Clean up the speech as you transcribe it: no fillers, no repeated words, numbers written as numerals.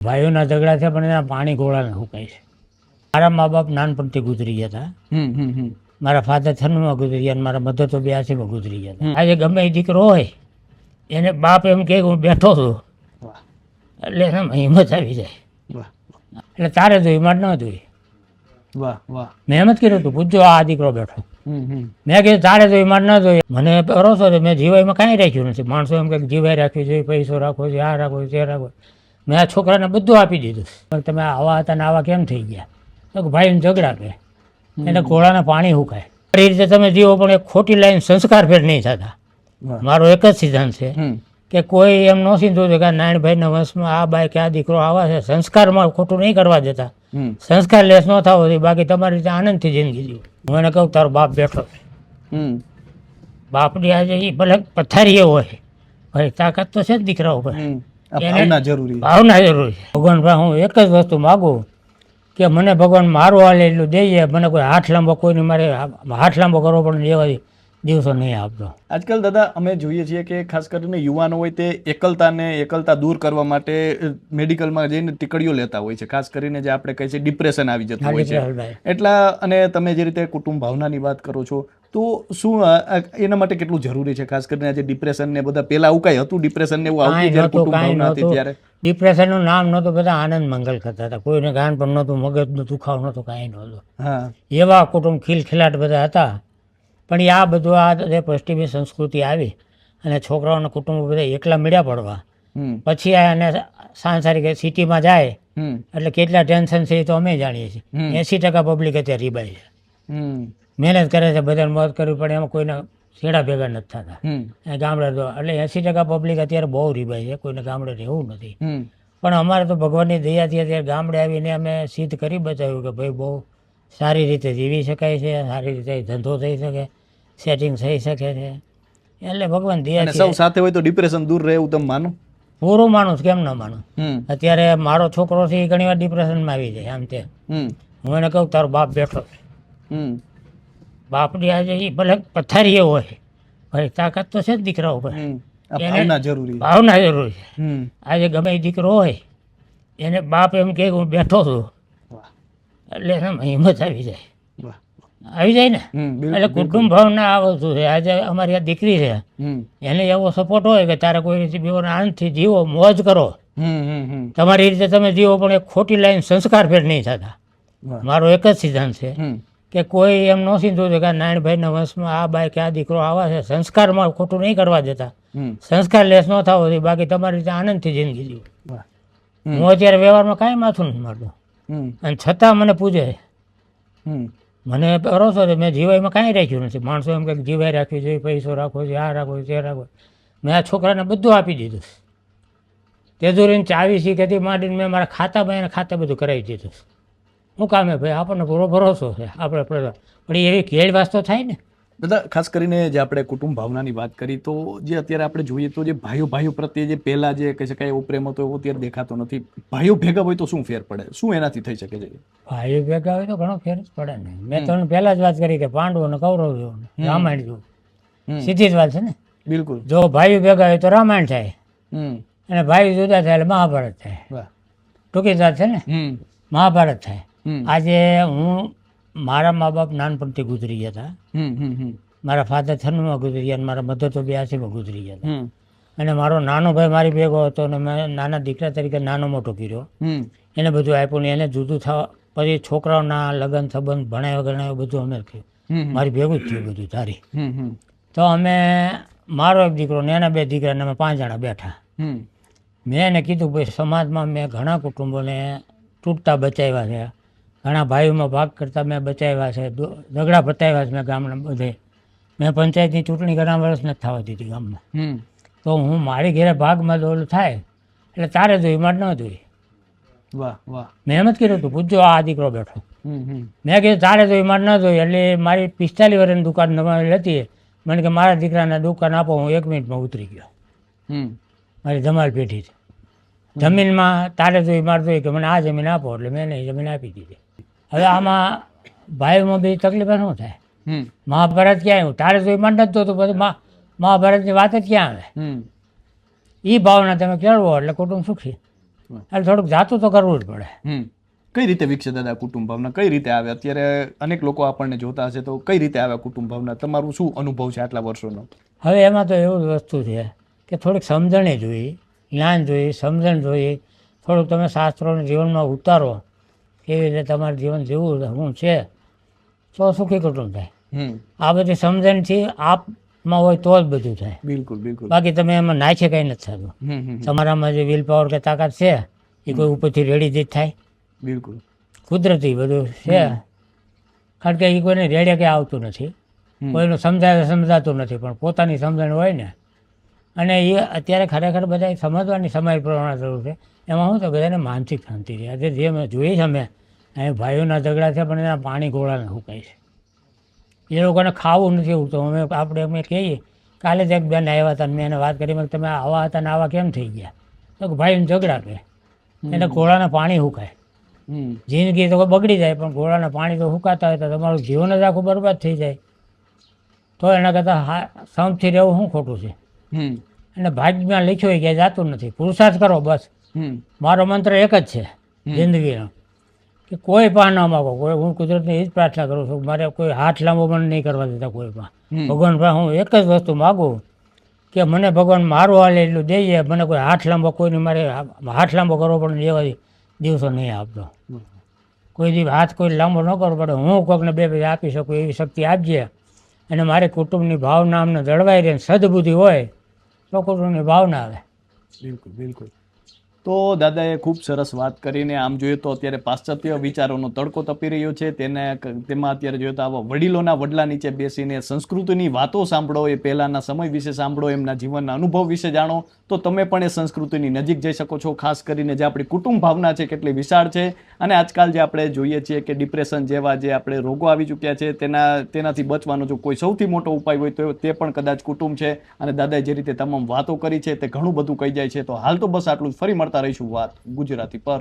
ભાઈઓના ઝઘડા છે પણ એના પાણી ગોળાને હુકાય છે. મારા મા બાપ નાનપણથી ગુજરી ગયા હતા. મારા ફાધર 96માં ગુજરી ગયા અને મારા મધર તો 82માં ગુજરી ગયા હતા. આજે ગમે એ દીકરો હોય એને બાપ એમ કે હું બેઠો છું એટલે એનામાં હિંમત આવી જાય. એટલે તારે જોઈ મારે ન જોઈ. મેં એમ જ કર્યું હતું, પૂછજો આ દીકરો બેઠો. મેં કીધું તારે જોઈ મારે ન જોઈ. મને ભરોસો છે મેં જીવાઈમાં કાંઈ રાખ્યું નથી. માણસો એમ કે જીવાઈ રાખવી જોઈએ, પૈસો રાખવો જોઈએ, આ રાખવો તે રાખવો. મેં આ છોકરાને બધું આપી દીધું. પણ તમે આવા હતા ને આવા કેમ થઈ ગયા? તો ભાઈને ઝઘડા કે એને ઘોડાને પાણી હુકાય. એ રીતે તમે જીવો પણ એક ખોટી લાઈન સંસ્કાર ફેર નહીં થતા. મારો એક જ સિદ્ધાંત છે કે કોઈ એમ ન સીધું કે નારાયણભાઈના વંશમાં આ બાઈ કે આ દીકરો આવા છે, સંસ્કારમાં ખોટું નહીં કરવા દેતા. સંસ્કાર લેસ ન થવો જોઈએ. બાકી તમારી રીતે આનંદથી જિંદગી જીવો. હું એને કહું તારો બાપ બેઠો છે. બાપની આજે એ ભલે પથારીએ હોય ભાઈ તાકાત તો છે જ દીકરા ઉપર. ભાવના જરૂરી છે. ભગવાન ભાઈ હું એક જ વસ્તુ માગું કે મને ભગવાન મારું હાલે એટલું દઈએ. મને કોઈ હાથ લાંબો કોઈની મારે હાથ લાંબો કરવો પણ એવા દિવસો નહીં આપતો. આજકાલ દાદા અમે જોઈએ છીએ કે ખાસ કરીને યુવાનો હોય તે એકલતા દૂર કરવા માટે મેડિકલમાં જઈને ટીકડીઓ લેતા હોય છે. ખાસ કરીને જે આપણે કહીએ છીએ ડિપ્રેશન આવી જતું હોય છે. એટલા અને તમે જે રીતે કુટુંબ ભાવનાની વાત કરો છો તો શું એના માટે કેટલું જરૂરી છે? ખાસ કરીને આજે ડિપ્રેશન ને બધા પહેલા આવું કઈ હતું? ડિપ્રેશન ને એવું આવતું જ્યારે કુટુંબ ભાવના હતી ત્યારે ડિપ્રેશનનું નામ નહોતું. બધા આનંદ મંગલ કરતા હતા. કોઈને ગાન પણ નહોતું, મગજનું દુખાવ નહોતું, કાંઈ નહોતું. એવા કુટુંબ ખીલખીલાટ બધા હતા. પણ આ બધું આ પશ્ચિમી સંસ્કૃતિ આવી અને છોકરાઓના કુટુંબો બધા એકલા મળ્યા પડવા પછી અને સાંસારિક સિટીમાં જાય એટલે કેટલા ટેન્શન છે એ તો અમે જાણીએ છીએ. 80% પબ્લિક અત્યારે રીબાઈ છે, મહેનત કરે છે, બધાને મદદ કરવી પડે, એમાં કોઈને છેડા ભેગા નથી થતા. ગામડે તો એટલે 80% પબ્લિક અત્યારે બહુ રીબાઈ છે, કોઈને ગામડે રહેવું નથી. પણ અમારે તો ભગવાનની દયાથી અત્યારે ગામડે આવીને અમે સિદ્ધ કરી બતાવ્યું કે ભાઈ બહુ સારી રીતે જીવી શકાય છે, સારી રીતે ધંધો થઈ શકે, સેટિંગ થઈ શકે છે. એટલે ભગવાન દયા સૌ સાથે હોય તો ડિપ્રેશન દૂર રહે એવું તમે માનો? પૂરું માનું, કેમ ન માનું? અત્યારે મારો છોકરો છે એ ઘણી વાર ડિપ્રેશનમાં આવી જાય. આમ તે હું એને કહું તારો બાપ બેઠો છે. બાપની આજે એ ભલે પથારીએ હોય ભાઈ તાકાત તો છે જ દીકરા ઉપર. ભાવના જરૂરી છે. આજે ગમે એ દીકરો હોય એને બાપ એમ કે હું બેઠો છું એટલે એનામાં હિંમત આવી જાય ને. એટલે કુટુંબ ભાવના આ વસ્તુ છે. આજે અમારી આ દીકરી છે એને એવો સપોર્ટ હોય કે તારે કોઈ રીતે બેવને આનંદથી જીવો, મોજ કરો, તમારી રીતે તમે જીવો. પણ એક ખોટી લાઈન સંસ્કાર ફેર નહીં થતા. મારો એક જ સિદ્ધાંત છે કે કોઈ એમ ન સીધું કે નારાયણભાઈના વંશમાં આ બાઈ કે આ દીકરો આવા છે, સંસ્કારમાં ખોટું નહીં કરવા દેતા. સંસ્કાર લેસ ન થવો જોઈએ. બાકી તમારી રીતે આનંદથી જિંદગી જીવો. હું અત્યારે વ્યવહારમાં કાંઈ માથું નથી મારતો અને છતાં મને પૂછે. મને ભરોસો છે મેં જીવાઈમાં કાંઈ રાખ્યું નથી. માણસો એમ કે જીવાઈ રાખવી જોઈએ, પૈસો રાખવો જોઈએ, આ રાખવો તે રાખવો. મેં આ છોકરાને બધું આપી દીધું. તેજોરીને ચાવી શીખેથી માંડીને મેં મારા ખાતામાં એને ખાતે બધું કરાવી દીધું. શું કામે ભાઈ આપણને પૂરો ભરોસો છે આપણે. પણ એવી કેળ વાસ્તો થાય ને દાદા. ખાસ કરીને જે આપણે કુટુંબ ભાવનાની વાત કરી તો જે અત્યારે આપણે જોઈએ તો જે ભાઈઓ પ્રત્યે જે પહેલા જે કહી શકાય એવો પ્રેમ હતો એવો અત્યારે દેખાતો નથી. ભાઈઓ ભેગા હોય તો શું ફેર પડે? શું એનાથી થઈ શકે છે? ભાઈઓ ભેગા હોય તો ઘણો ફેર જ પડે ને. મેં તમને પહેલા જ વાત કરી કે પાંડવો ને કૌરવ જોવું, રામાયણ જોવું, સીધી જ વાત છે ને. બિલકુલ. જો ભાઈઓ ભેગા હોય તો રામાયણ થાય અને ભાઈઓ જુદા થાય એટલે મહાભારત થાય. ટૂંકી વાત છે ને, મહાભારત થાય. આજે હું મારા મા બાપ નાનપણથી ગુજરી ગયા હતા. મારા ફાધર 96માં ગુજરી ગયા અને મારા મધર તો 82માં ગુજરી ગયા હતા. અને મારો નાનો ભાઈ મારી ભેગો હતો અને મેં નાના દીકરા તરીકે નાનો મોટો કર્યો. એને બધું આપ્યું ને એને જુદું થવા પછી છોકરાઓના લગ્ન સંબંધ ભણાવ્યો ગણાવ્યો બધું અમે થયું. મારી ભેગું જ થયું બધું તારી. તો અમે મારો એક દીકરો ને એના 2 દીકરા ને અમે 5 જણા બેઠા. મેં એને કીધું ભાઈ સમાજમાં મેં ઘણા કુટુંબોને તૂટતા બચાવ્યા છે, ઘણા ભાઈઓમાં ભાગ કરતાં મેં બચાવ્યા છે, ઝઘડા પતાવ્યા છે મેં ગામના બધે. મેં પંચાયતની ચૂંટણી ઘણા વર્ષ નથી થવા દીધી ગામમાં. તો હું મારી ઘેરે ભાગમાં દોલું થાય એટલે તારે જોઈ મારે ન જોઈ. મેં એમ જ કર્યું હતું, પૂછજો આ દીકરો બેઠો. મેં કીધું તારે જોઈ મારે ન જોઈ. એટલે મારી 45 વર્ષની દુકાન નવાવી હતી. મને કે મારા દીકરાને દુકાન આપો. હું 1 મિનિટમાં ઉતરી ગયો. મારી ધમાલ પેઢી છે. જમીનમાં તારે જોઈ મારે જોઈ કે મને આ જમીન આપો એટલે મેં એ જમીન આપી દીધી. હવે આમાં ભાઈઓમાં બી તકલીફ શું થાય? મહાભારત ક્યાં આવ્યું? તારે જોઈ મારે નથી જોતું પછી મહાભારતની વાત જ ક્યાં આવે? એ ભાવના તમે કેળવો એટલે કુટુંબ સુખી. એટલે થોડુંક જાતું તો કરવું જ પડે. કઈ રીતે વિકસે દાદા કુટુંબ ભાવના, કઈ રીતે આવે? અત્યારે અનેક લોકો આપણને જોતા હશે તો કઈ રીતે આવે કુટુંબ ભાવના? તમારું શું અનુભવ છે આટલા વર્ષોનો? હવે એમાં તો એવું જ વસ્તુ છે કે થોડીક સમજણી જોઈએ, જ્ઞાન જોઈએ, સમજણ જોઈએ. થોડુંક તમે શાસ્ત્રોને જીવનમાં ઉતારો, કેવી રીતે તમારું જીવન જીવવું શું છે, તો સુખી કુટુંબ થાય. આ બધી સમજણથી આપમાં હોય તો જ બધું થાય. બિલકુલ બિલકુલ. બાકી તમે એમાં નાખે કંઈ નથી થતું. તમારામાં જે વિલ પાવર કે તાકાત છે એ કોઈ ઉપરથી રેડી જ થાય. બિલકુલ કુદરતી બધું છે. કારણ કે એ કોઈને રેડે કંઈ આવતું નથી, કોઈનું સમજાતું નથી, પણ પોતાની સમજણ હોય ને. અને એ અત્યારે ખરેખર બધા સમજવાની સમય પ્રમાણે જરૂર છે. એમાં શું છે બધાને માનસિક શાંતિ રહે. આજે જે અમે જોઈએ છે અમે અહીં ભાઈઓના ઝઘડા છે પણ એના પાણી ગોળાને સુકાય છે. એ લોકોને ખાવું નથી ઉઠતું. અમે કહીએ, કાલે જ એક બેન આવ્યા હતા, મેં એને વાત કરી મેં તમે આવા હતા ને આવા કેમ થઈ ગયા? તો ભાઈને ઝઘડા કે એને ગોળાના પાણી સુકાય. જિંદગી તો બગડી જાય પણ ગોળાના પાણી તો સુકાતા હોય તો તમારું જીવન જ આખું બરબાદ થઈ જાય. તો એના કરતાં સમથી રહેવું શું ખોટું છે? અને ભાગ્યમાં લખ્યું હોય કે જાતું નથી. પુરુષાર્થ કરો બસ. મારો મંત્ર એક જ છે જિંદગીનો કે કોઈ પણ ન માગો. કોઈ હું કુદરતની એ જ પ્રાર્થના કરું છું, મારે કોઈ હાથ લાંબો મને નહીં કરવા દેતા કોઈ પણ. ભગવાન ભાઈ હું એક જ વસ્તુ માગું કે મને ભગવાન મારું હાલે એટલું દઈએ, મને કોઈ હાથ લાંબો કોઈને મારે હાથ લાંબો કરવો પડે એવા દિવસો નહીં આપતો. કોઈ દી હાથ કોઈ લાંબો ન કરવો પડે. હું કોઈકને બે બે આપી શકું એવી શક્તિ આપજે. અને મારી કુટુંબની ભાવના અમને જળવાઈ રહે, સદબુદ્ધિ હોય તો કુટુંબની ભાવના આવે. બિલકુલ બિલકુલ. તો દાદાએ ખૂબ સરસ વાત કરીને આમ જોઈએ તો અત્યારે પાશ્ચાત્ય વિચારોનો તડકો તપી રહ્યો છે. તેમાં અત્યારે જોઈએ તો આવા વડીલોના વડલા નીચે બેસીને સંસ્કૃતિની વાતો સાંભળો, એ પહેલાંના સમય વિશે સાંભળો, એમના જીવનના અનુભવ વિશે જાણો, તો તમે પણ એ સંસ્કૃતિની નજીક જઈ શકો છો. ખાસ કરીને જે આપણી કુટુંબ ભાવના છે કેટલી વિશાળ છે. અને આજકાલ જે આપણે જોઈએ છીએ કે ડિપ્રેશન જેવા જે આપણે રોગો આવી ચૂક્યા છે તેનાથી બચવાનો જો કોઈ સૌથી મોટો ઉપાય હોય તો તે પણ કદાચ કુટુંબ છે. અને દાદાએ જે રીતે તમામ વાતો કરી છે તે ઘણું બધું કહી જાય છે. તો હાલ તો બસ આટલું જ. ફરી મળતા રહીશું વાત ગુજરાતી પર.